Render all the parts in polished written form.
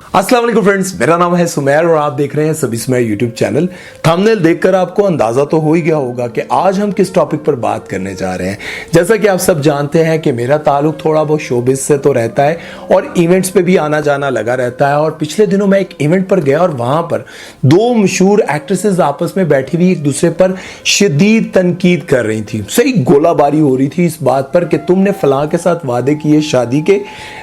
अस्सलाम वालेकुम फ्रेंड्स, मेरा नाम है सुमेर और आप देख रहे हैं सभी सुमेर यूट्यूब चैनल। थंबनेल देखकर आपको अंदाजा तो हो ही गया होगा कि आज हम किस टॉपिक पर बात करने जा रहे हैं। जैसा कि आप सब जानते हैं कि मेरा ताल्लुक थोड़ा बहुत शोबिज से तो रहता है और इवेंट्स पे भी आना जाना लगा रहता है। और पिछले दिनों मैं एक इवेंट पर गया और वहां पर दो मशहूर एक्ट्रेसेस आपस में बैठी हुई एक दूसरे पर शदीद तनकीद कर रही थी। सही गोलाबारी हो रही थी इस बात पर कि तुमने फलां के साथ वादे किए शादी के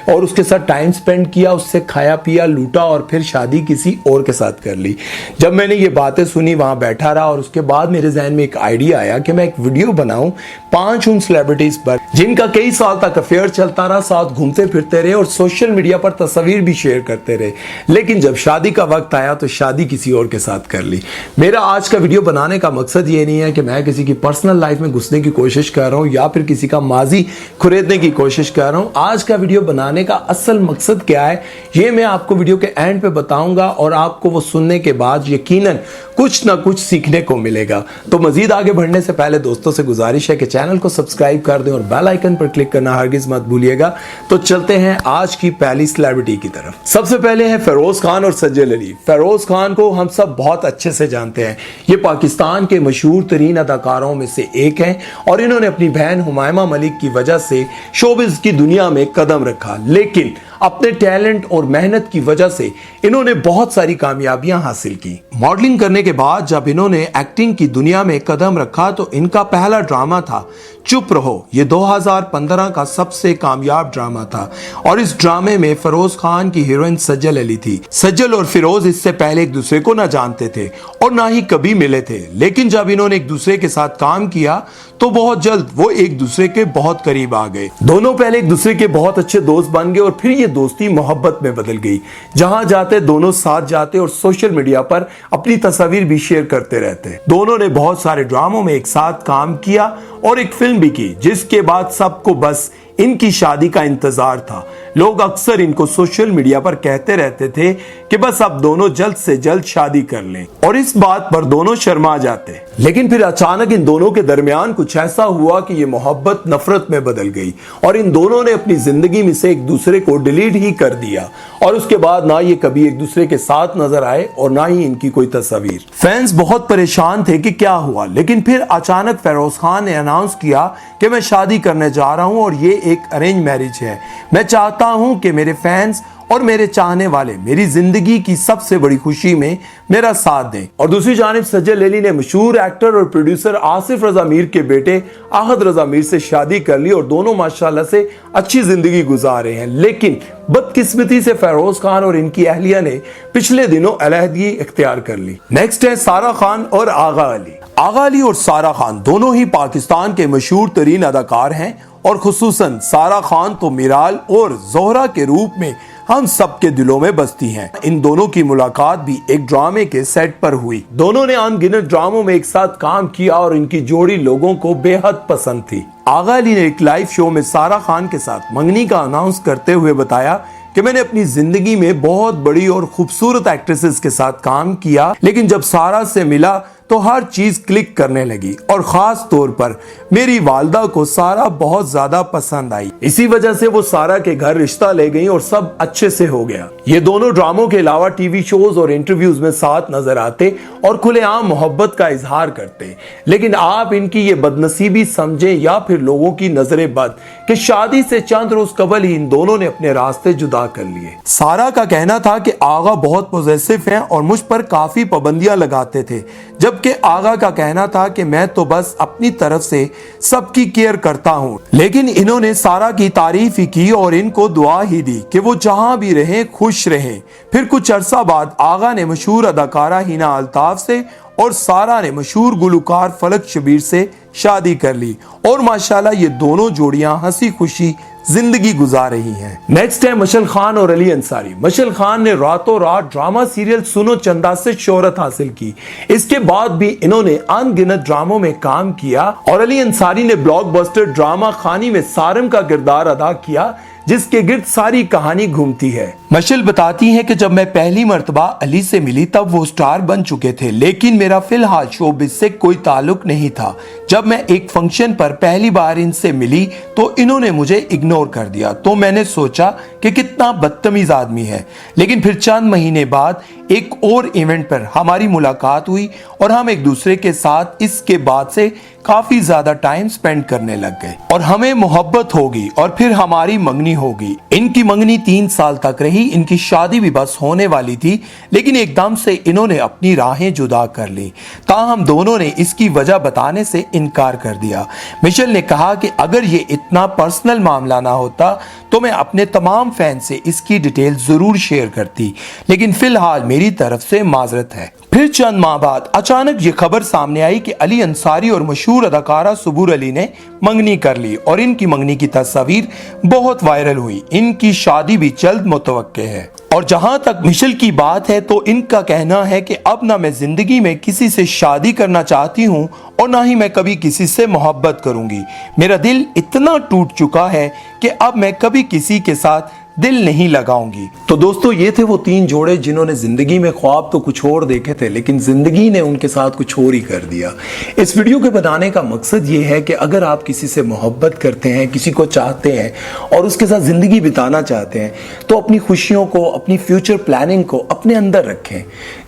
और उसके साथ टाइम स्पेंड किया, उससे खाया पिया लूटा और फिर शादी किसी और के साथ कर ली। जब मैंने ये बातें सुनी वहां बैठा रहा और उसके बाद मेरे जहन में एक आइडिया आया कि मैं एक वीडियो बनाऊं 5 उन सेलिब्रिटीज पर जिनका कई साल तक अफेयर चलता रहा, साथ घूमते फिरते रहे और सोशल मीडिया पर तस्वीर भी शेयर करते रहे, लेकिन जब शादी का वक्त आया तो शादी किसी और के साथ कर ली। मेरा आज का वीडियो बनाने का मकसद ये नहीं है कि मैं किसी की पर्सनल लाइफ में घुसने की कोशिश कर रहा हूं या फिर किसी का माजी खुरेदने की कोशिश कर रहा हूं। आज का वीडियो बनाने का असल मकसद क्या है ये मैं आपको वीडियो के एंड पे बताऊंगा और आपको वो सुनने के बाद यकीनन कुछ ना कुछ सीखने को मिलेगा। तो मजीद आगे बढ़ने से पहले दोस्तों से गुजारिश है कि चैनल को सब्सक्राइब कर दें और बेल आइकन पर क्लिक करना हरगिज मत भूलिएगा। तो चलते हैं आज की पहली सेलिब्रिटी की तरफ। सबसे पहले है फेरोज खान और सज्जल अली। फेरोज खान को हम सब बहुत अच्छे से जानते हैं। ये पाकिस्तान के मशहूर तरीन अदाकारों में से एक हैं और इन्होंने अपनी बहन हुमायमा मलिक की वजह से शोबिज की दुनिया में कदम रखा, लेकिन अपने टैलेंट और मेहनत की वजह से इन्होंने बहुत सारी कामयाबियां हासिल की। मॉडलिंग करने के बाद जब इन्होंने एक्टिंग की दुनिया में कदम रखा तो इनका पहला ड्रामा था चुप रहो। ये 2015 का सबसे कामयाब ड्रामा था और इस ड्रामे में फेरोज खान की हीरोइन सज्जल अली थी। सज्जल और फिरोज इससे पहले एक दूसरे को ना जानते थे और ना ही कभी मिले थे, लेकिन जब इन्होंने एक दूसरे के साथ काम किया तो बहुत जल्द वो एक दूसरे के बहुत करीब आ गए। दोनों पहले एक दूसरे के बहुत अच्छे दोस्त बन गए और फिर ये दोस्ती मोहब्बत में बदल गई। जहां जाते दोनों साथ जाते और सोशल मीडिया पर अपनी तस्वीर भी शेयर करते रहते। दोनों ने बहुत सारे ड्रामों में एक साथ काम किया और एक फिल्म भी की, जिसके बाद सबको बस इनकी शादी का इंतजार था। लोग अक्सर इनको सोशल मीडिया पर कहते रहते थे कि बस अब दोनों जल्द से जल्द शादी कर लें और इस बात पर दोनों शर्मा जाते। लेकिन फिर अचानक इन दोनों के दरमियान कुछ ऐसा हुआ कि ये मोहब्बत नफरत में बदल गई और इन दोनों ने अपनी जिंदगी में से एक दूसरे को डिलीट ही कर दिया और उसके बाद ना ये कभी एक दूसरे के साथ नजर आए और ना ही इनकी कोई तस्वीर। फैंस बहुत परेशान थे कि क्या हुआ, लेकिन फिर अचानक फेरोज खान ने अनाउंस किया कि मैं शादी करने जा रहा हूं और ये एक अरेंज मैरिज है। मैं चाहता हूं कि मेरे फैंस और मेरे चाहने वाले मेरी जिंदगी की सबसे बड़ी खुशी में मेरा साथ दें। और दूसरी जानिब सज्जल अली ने मशहूर एक्टर और प्रोड्यूसर आसिफ रजा मीर के बेटे आहद रजा मीर से शादी कर ली और दोनों माशाल्लाह से अच्छी जिंदगी गुजार रहे हैं। लेकिन बदकिस्मती से फेरोज खान और इनकी अहलिया ने पिछले दिनों अलहदगी इख्तियार कर ली। नेक्स्ट है सारा खान और आगा अली। आगा अली और सारा खान दोनों ही पाकिस्तान के मशहूर तरीन अदाकार हैं और खुसूसन सारा खान तो मिराल और जोहरा के रूप में हम सबके दिलों में बसती हैं। इन दोनों की मुलाकात भी एक ड्रामे के सेट पर हुई। दोनों ने अनगिनत ड्रामों में एक साथ काम किया और इनकी जोड़ी लोगों को बेहद पसंद थी। आगा अली ने एक लाइव शो में सारा खान के साथ मंगनी का अनाउंस करते हुए बताया कि मैंने अपनी जिंदगी में बहुत बड़ी और खूबसूरत एक्ट्रेसेस के साथ काम किया, लेकिन जब सारा से मिला तो हर चीज क्लिक करने लगी और खास तौर पर मेरी वालदा को सारा बहुत ज्यादा पसंद आई। इसी वजह से वो सारा के घर रिश्ता ले गई और सब अच्छे से हो गया। ये दोनों ड्रामों के अलावा टीवी शोज और इंटरव्यूज में साथ नजर आते और खुलेआम मोहब्बत का इजहार करते। लेकिन आप इनकी ये बदनसीबी समझे या फिर लोगों की नजरें बद कि शादी से चंद रोज कबल ही इन दोनों ने अपने रास्ते जुदा कर लिए। सारा का कहना था कि आगा बहुत पॉजिटिव हैं और मुझ पर काफी पाबंदियां लगाते थे, जबकि आगा का कहना था कि मैं तो बस अपनी तरफ से सबकी केयर करता हूं। लेकिन इन्होंने सारा की तारीफ ही की और इनको दुआ ही दी कि वो जहां भी रहे खुश रहे। फिर कुछ अरसा बाद आगा ने मशहूर अदाकारा हिना अल्ताफ से और सारा ने मशहूर गुलकार फलक शबीर से शादी कर ली और माशाल्लाह ये दोनों जोड़ियां हंसी खुशी जिंदगी गुजार रही हैं। नेक्स्ट है मशल खान और अली अंसारी। मशल खान ने रातों रात ड्रामा सीरियल सुनो चंदा से शोहरत हासिल की। इसके बाद भी इन्होंने अनगिनत ड्रामों में काम किया और अली अंसारी ने ब्लॉकबस्टर ड्रामा खानी में सारम का किरदार अदा किया, जिसके गिर्द सारी कहानी घूमती है। मशल बताती हैं कि जब मैं पहली मर्तबा अली से मिली तब वो स्टार बन चुके थे, लेकिन मेरा फिलहाल शोबिज़ से कोई ताल्लुक नहीं था। जब मैं एक फंक्शन पर पहली बार इनसे मिली तो इन्होंने मुझे इग्नोर कर दिया, तो मैंने सोचा कि कितना बदतमीज आदमी है। लेकिन फिर चंद महीने बाद एक और इवेंट पर हमारी मुलाकात हुई और हम एक दूसरे के साथ इसके बाद से काफी ज्यादा टाइम स्पेंड करने लग गए और हमें मोहब्बत होगी और फिर हमारी मंगनी होगी। इनकी मंगनी 3 साल तक रही, इनकी शादी भी बस होने वाली थी, लेकिन एकदम से इन्होंने अपनी राहें जुदा कर ली। ताहम दोनों ने इसकी वजह बताने से इनकार कर दिया। मिशेल ने कहा कि अगर ये इतना पर्सनल मामला ना होता तो मैं अपने तमाम फैन से इसकी डिटेल जरूर शेयर करती, लेकिन फिलहाल मेरी तरफ से माजरत है। फिर चंद माह बाद अचानक ये खबर सामने आई कि अली अंसारी और मशहूर अदाकारा सुबूर अली ने मंगनी कर ली और इनकी मंगनी की तस्वीर बहुत वायरल हुई। इनकी शादी भी जल्द मुतवक्के है। और जहां तक मिशेल की बात है तो इनका कहना है कि अब ना मैं जिंदगी में किसी से शादी करना चाहती हूं और ना ही मैं कभी किसी से मोहब्बत करूंगी। मेरा दिल इतना टूट चुका है कि अब मैं कभी किसी के साथ दिल नहीं लगाऊंगी। तो दोस्तों, ये थे वो 3 जोड़े जिन्होंने जिंदगी में ख्वाब तो कुछ और देखे थे, लेकिन जिंदगी ने उनके साथ कुछ और ही कर दिया। इस वीडियो के बनाने का मकसद ये है कि अगर आप किसी से मोहब्बत करते हैं, किसी को चाहते हैं और उसके साथ जिंदगी बिताना चाहते हैं, तो अपनी खुशियों को, अपनी फ्यूचर प्लानिंग को अपने अंदर रखें।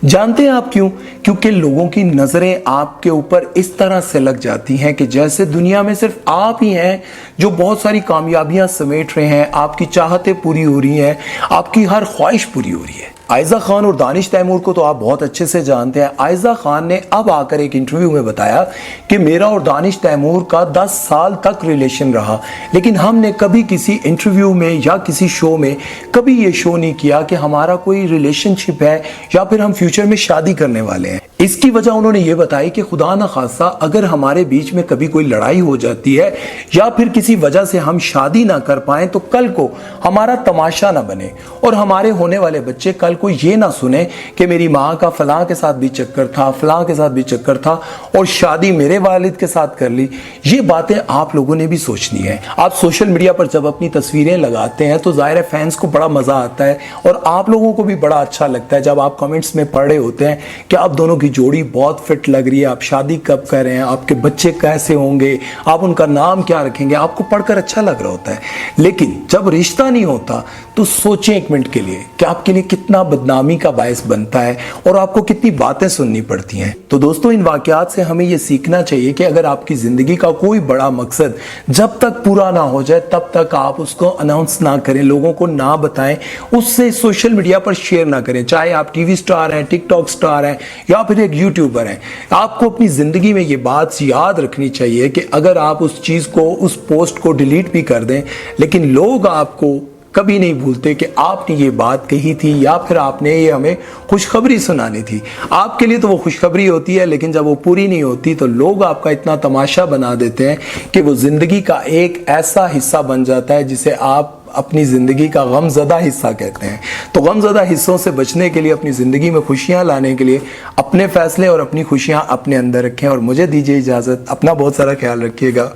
जानते हैं आप क्यों? क्योंकि लोगों की नजरें आपके ऊपर इस तरह से लग जाती हैं कि जैसे दुनिया में सिर्फ आप ही हैं जो बहुत सारी कामयाबियां समेट रहे हैं, आपकी चाहतें पूरी हो रही है, आपकी हर ख्वाहिश पूरी हो रही है। आयजा खान और दानिश तैमूर को तो आप बहुत अच्छे से जानते हैं। आयजा खान ने अब आकर एक इंटरव्यू में बताया कि मेरा और दानिश तैमूर का 10 साल तक रिलेशन रहा, लेकिन हमने कभी किसी इंटरव्यू में या किसी शो में कभी ये शो नहीं किया कि हमारा कोई रिलेशनशिप है या फिर हम फ्यूचर में शादी करने वाले हैं। इसकी वजह उन्होंने ये बताई कि खुदा न खासा अगर हमारे बीच में कभी कोई लड़ाई हो जाती है या फिर किसी वजह से हम शादी ना कर पाए तो कल को हमारा तमाशा ना बने और हमारे होने वाले बच्चे कल को ये ना सुने कि मेरी माँ का फलां के साथ भी चक्कर था, फलां के साथ भी चक्कर था और शादी मेरे वालिद के साथ कर ली। ये बातें आप लोगों ने भी सोचनी है। आप सोशल मीडिया पर जब अपनी तस्वीरें लगाते हैं तो जाहिर है फैंस को बड़ा मजा आता है और आप लोगों को भी बड़ा अच्छा लगता है जब आप कमेंट्स में पढ़ रहे होते हैं कि आप दोनों की जोड़ी बहुत फिट लग रही है, आप शादी कब कर रहे हैं, आपके बच्चे कैसे होंगे, आप उनका नाम क्या रखेंगे, आपको पढ़कर अच्छा लग रहा होता है। लेकिन जब रिश्ता नहीं होता तो सोचें एक मिनट के लिए कि आपके लिए कितना बदनामी का बायस बनता है और आपको कितनी बातें सुननी पड़ती हैं। तो दोस्तों, इन वाकयात से हमें यह सीखना चाहिए कि अगर आपकी जिंदगी का कोई बड़ा मकसद जब तक पूरा ना हो जाए तब तक आप उसको अनाउंस ना करें, लोगों को ना बताएं, उससे सोशल मीडिया पर शेयर ना करें। चाहे आप टीवी स्टार हैं, टिकटॉक स्टार हैं या फिर एक यूट्यूबर हैं, आपको अपनी जिंदगी में ये बात याद रखनी चाहिए कि अगर आप उस चीज को, उस पोस्ट को डिलीट भी कर दें, लेकिन लोग आपको कभी नहीं भूलते कि आपने ये बात कही थी या फिर आपने ये हमें खुशखबरी सुनानी थी। आपके लिए तो वो खुशखबरी होती है, लेकिन जब वो पूरी नहीं होती तो लोग आपका इतना तमाशा बना देते हैं कि वो जिंदगी का एक ऐसा हिस्सा बन जाता है जिसे आप अपनी जिंदगी का गमज़दा हिस्सा कहते हैं। तो गमज़दा हिस्सों से बचने के लिए, अपनी जिंदगी में खुशियां लाने के लिए अपने फैसले और अपनी खुशियां अपने अंदर रखें। और मुझे दीजिए इजाजत, अपना बहुत सारा ख्याल रखिएगा।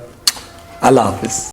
अल्लाह हाफिज।